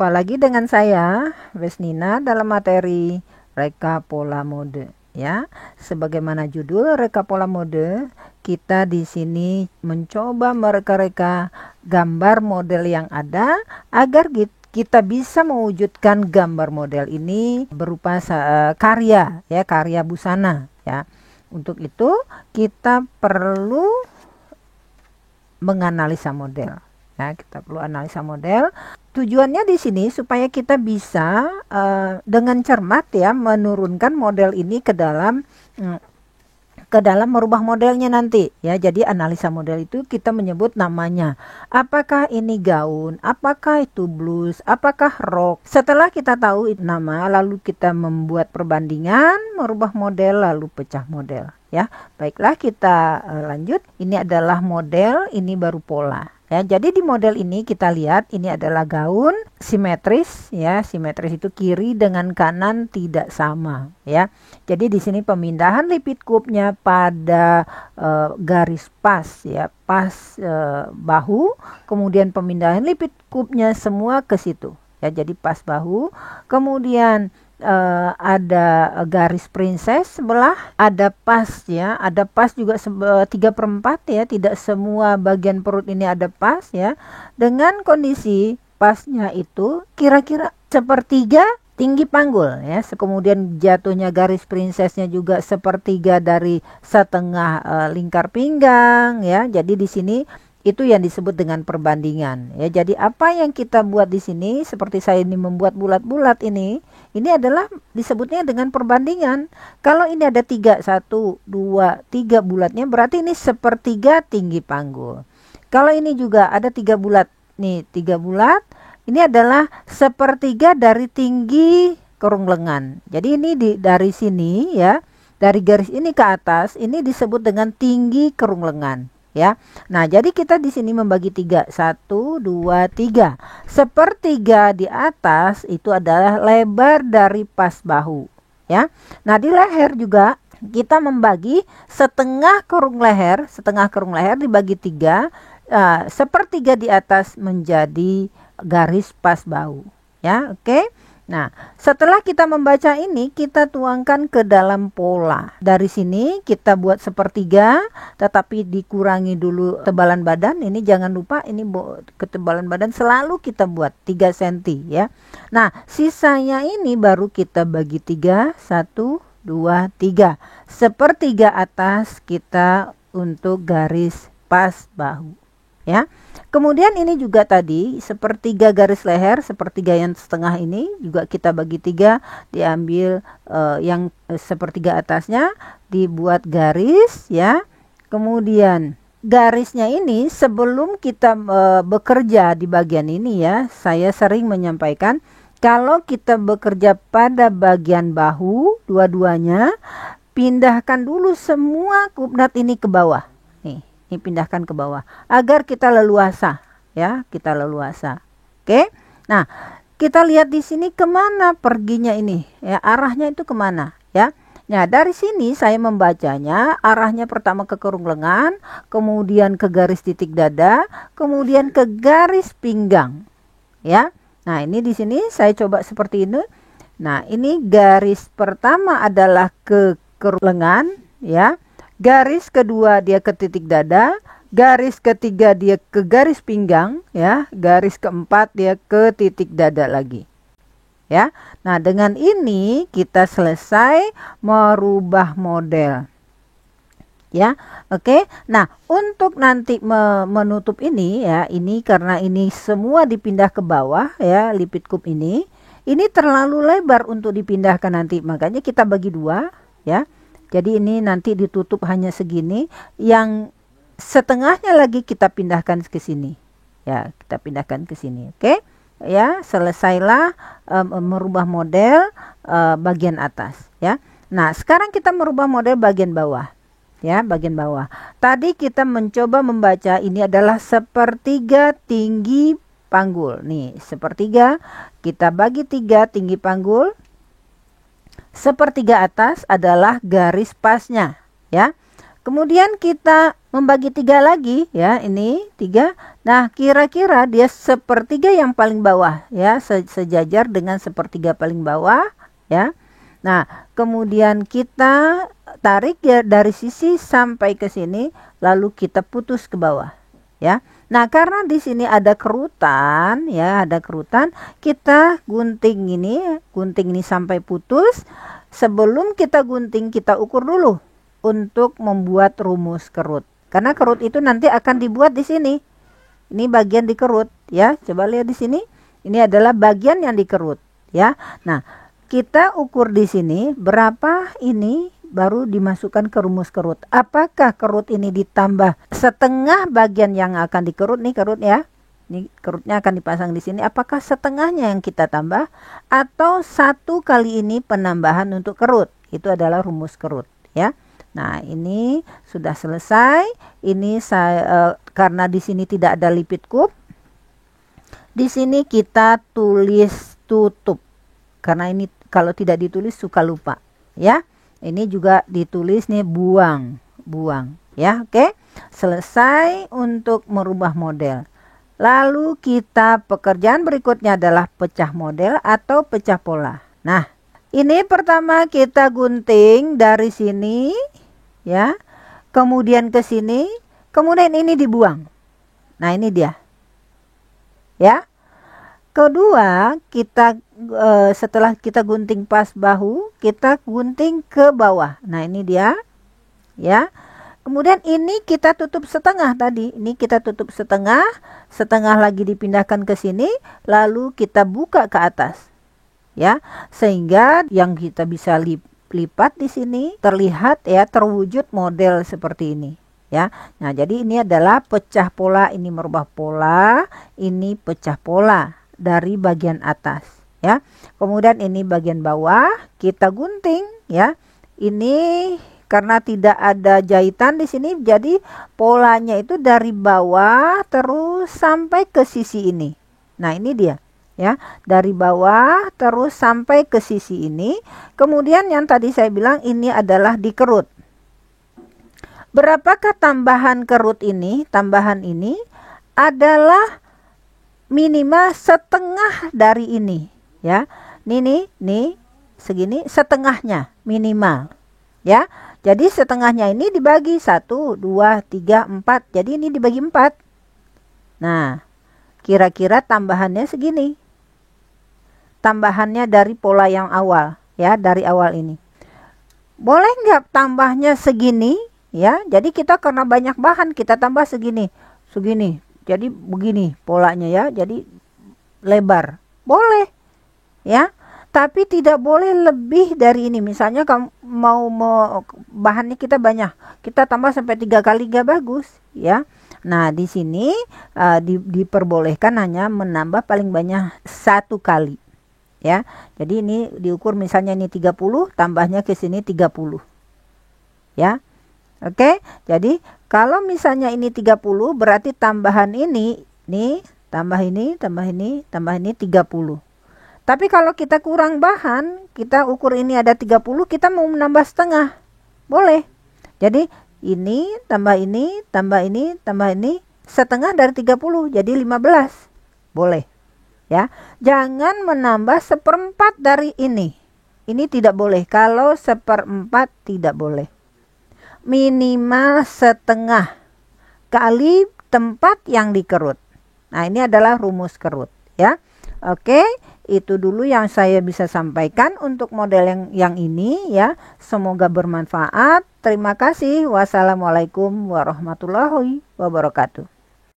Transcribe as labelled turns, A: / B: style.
A: Jumpa lagi dengan saya, Vesnina, dalam materi reka pola mode. Ya, sebagaimana judul reka pola mode, kita di sini mencoba mereka-reka gambar model yang ada agar kita bisa mewujudkan gambar model ini berupa karya, ya, karya busana. Ya, untuk itu kita perlu menganalisa model. Ya, kita perlu analisa model. Tujuannya di sini supaya kita bisa dengan cermat ya menurunkan model ini ke dalam merubah modelnya nanti ya. Jadi analisa model itu kita menyebut namanya. Apakah ini gaun, apakah itu blus, apakah rok. Setelah kita tahu nama, lalu kita membuat perbandingan, merubah model, lalu pecah model ya. Baiklah, kita lanjut. Ini adalah model, ini baru pola. Ya, jadi di model ini kita lihat ini adalah gaun simetris ya. Simetris itu kiri dengan kanan tidak sama ya. Jadi di sini pemindahan lipid kubnya pada garis pas ya, pas bahu, kemudian pemindahan lipid kubnya semua ke situ ya. Jadi pas bahu, kemudian ada garis princess sebelah, ada pas ya, ada pas juga 3/4 ya, tidak semua bagian perut ini ada pas ya, dengan kondisi pasnya itu kira-kira sepertiga tinggi panggul ya. Kemudian jatuhnya garis princessnya juga sepertiga dari setengah lingkar pinggang ya. Jadi di sini itu yang disebut dengan perbandingan ya. Jadi apa yang kita buat di sini, seperti saya ini membuat bulat-bulat ini adalah disebutnya dengan perbandingan. Kalau ini ada 3, 1, 2, 3 bulatnya, berarti ini sepertiga tinggi panggul. Kalau ini juga ada 3 bulat, nih 3 bulat, ini adalah sepertiga dari tinggi kerung lengan. Jadi ini dari sini ya, dari garis ini ke atas, ini disebut dengan tinggi kerung lengan. Ya, nah jadi kita di sini membagi 3, 1, 2, 3. Sepertiga di atas itu adalah lebar dari pas bahu. Ya, nah di leher juga kita membagi setengah kerung leher dibagi 3. Sepertiga di atas menjadi garis pas bahu. Ya, oke. Nah, setelah kita membaca ini, kita tuangkan ke dalam pola. Dari sini kita buat sepertiga, tetapi dikurangi dulu tebalan badan. Ini jangan lupa, ini ketebalan badan selalu kita buat 3 cm ya. Nah, sisanya ini baru kita bagi 3, 1, 2, 3. Sepertiga atas kita untuk garis pas bahu. Ya, kemudian ini juga tadi sepertiga garis leher, sepertiga yang setengah ini juga kita bagi 3, diambil yang sepertiga atasnya dibuat garis ya. Kemudian garisnya ini sebelum kita bekerja di bagian ini ya, saya sering menyampaikan kalau kita bekerja pada bagian bahu dua-duanya, pindahkan dulu semua kubnat ini ke bawah. Ini pindahkan ke bawah agar kita leluasa ya, kita leluasa. Oke, nah kita lihat di sini kemana perginya ini ya, arahnya itu kemana ya. Nah dari sini saya membacanya arahnya pertama ke kerung lengan, kemudian ke garis titik dada, kemudian ke garis pinggang ya. Nah ini di sini saya coba seperti ini. Nah ini garis pertama adalah ke kerung lengan ya. Garis kedua dia ke titik dada, garis ketiga dia ke garis pinggang ya, garis keempat dia ke titik dada lagi. Ya. Nah, dengan ini kita selesai merubah model. Ya. Oke. Nah, untuk nanti menutup ini ya, ini karena ini semua dipindah ke bawah ya, lipid kub ini terlalu lebar untuk dipindahkan nanti. Makanya kita bagi 2 ya. Jadi ini nanti ditutup hanya segini, yang setengahnya lagi kita pindahkan ke sini. Ya, kita pindahkan ke sini. Oke? Ya, selesailah merubah model bagian atas, ya. Nah, sekarang kita merubah model bagian bawah. Ya, bagian bawah. Tadi kita mencoba membaca ini adalah sepertiga tinggi panggul. Nih, sepertiga kita bagi 3 tinggi panggul. Sepertiga atas adalah garis pasnya ya. Kemudian kita membagi 3 lagi ya, ini 3. Nah, kira-kira dia sepertiga yang paling bawah ya, sejajar dengan sepertiga paling bawah ya. Nah, kemudian kita tarik ya dari sisi sampai ke sini, lalu kita putus ke bawah ya. Nah, karena di sini ada kerutan ya, ada kerutan, kita gunting ini sampai putus. Sebelum kita gunting, kita ukur dulu untuk membuat rumus kerut. Karena kerut itu nanti akan dibuat di sini. Ini bagian dikerut ya. Coba lihat di sini. Ini adalah bagian yang dikerut ya. Nah, kita ukur di sini berapa ini baru dimasukkan ke rumus kerut. Apakah kerut ini ditambah setengah bagian yang akan dikerut nih, kerut ya. Ini kerutnya akan dipasang di sini. Apakah setengahnya yang kita tambah atau 1 kali ini penambahan untuk kerut? Itu adalah rumus kerut ya. Nah, ini sudah selesai. Ini saya karena di sini tidak ada lipit cup. Di sini kita tulis tutup. Karena ini kalau tidak ditulis suka lupa ya. Ini juga ditulis nih buang ya. Oke. Selesai untuk merubah model. Lalu pekerjaan berikutnya adalah pecah model atau pecah pola. Nah, ini pertama kita gunting dari sini ya. Kemudian ke sini, kemudian ini dibuang. Nah, ini dia. Ya. Kedua, kita setelah kita gunting pas bahu, kita gunting ke bawah. Nah, ini dia. Ya. Kemudian ini kita tutup setengah tadi. Ini kita tutup setengah lagi dipindahkan ke sini, lalu kita buka ke atas. Ya, sehingga yang kita bisa lipat di sini terlihat ya, terwujud model seperti ini. Ya. Nah, jadi ini adalah pecah pola, ini merubah pola, ini pecah pola dari bagian atas ya. Kemudian ini bagian bawah kita gunting ya. Ini karena tidak ada jahitan di sini, jadi polanya itu dari bawah terus sampai ke sisi ini. Nah, ini dia ya, dari bawah terus sampai ke sisi ini. Kemudian yang tadi saya bilang ini adalah dikerut. Berapakah tambahan kerut ini? Tambahan ini adalah minimal setengah dari ini ya. Nih segini setengahnya minimal ya. Jadi setengahnya ini dibagi 1, 2, 3, 4. Jadi ini dibagi 4. Nah, kira-kira tambahannya segini. Tambahannya dari pola yang awal ya, dari awal ini. Boleh nggak tambahnya segini ya? Jadi kita karena banyak bahan kita tambah segini. Jadi begini polanya ya, jadi lebar. Boleh ya, tapi tidak boleh lebih dari ini. Misalnya kamu mau bahannya kita banyak, kita tambah sampai 3 kali gak bagus ya. Nah, di sini diperbolehkan hanya menambah paling banyak 1 kali ya. Jadi ini diukur misalnya ini 30, tambahnya ke sini 30 ya. Oke, jadi kalau misalnya ini 30 berarti tambahan ini, tambah ini 30. Tapi kalau kita kurang bahan, kita ukur ini ada 30, kita mau menambah setengah. Boleh. Jadi ini, tambah ini, setengah dari 30, jadi 15. Boleh. Ya, jangan menambah 1/4 dari ini. Ini tidak boleh. Kalau 1/4 tidak boleh. Minimal setengah kali tempat yang dikerut. Nah, ini adalah rumus kerut ya. Oke, itu dulu yang saya bisa sampaikan untuk model yang ini ya. Semoga bermanfaat. Terima kasih. Wassalamualaikum warahmatullahi wabarakatuh.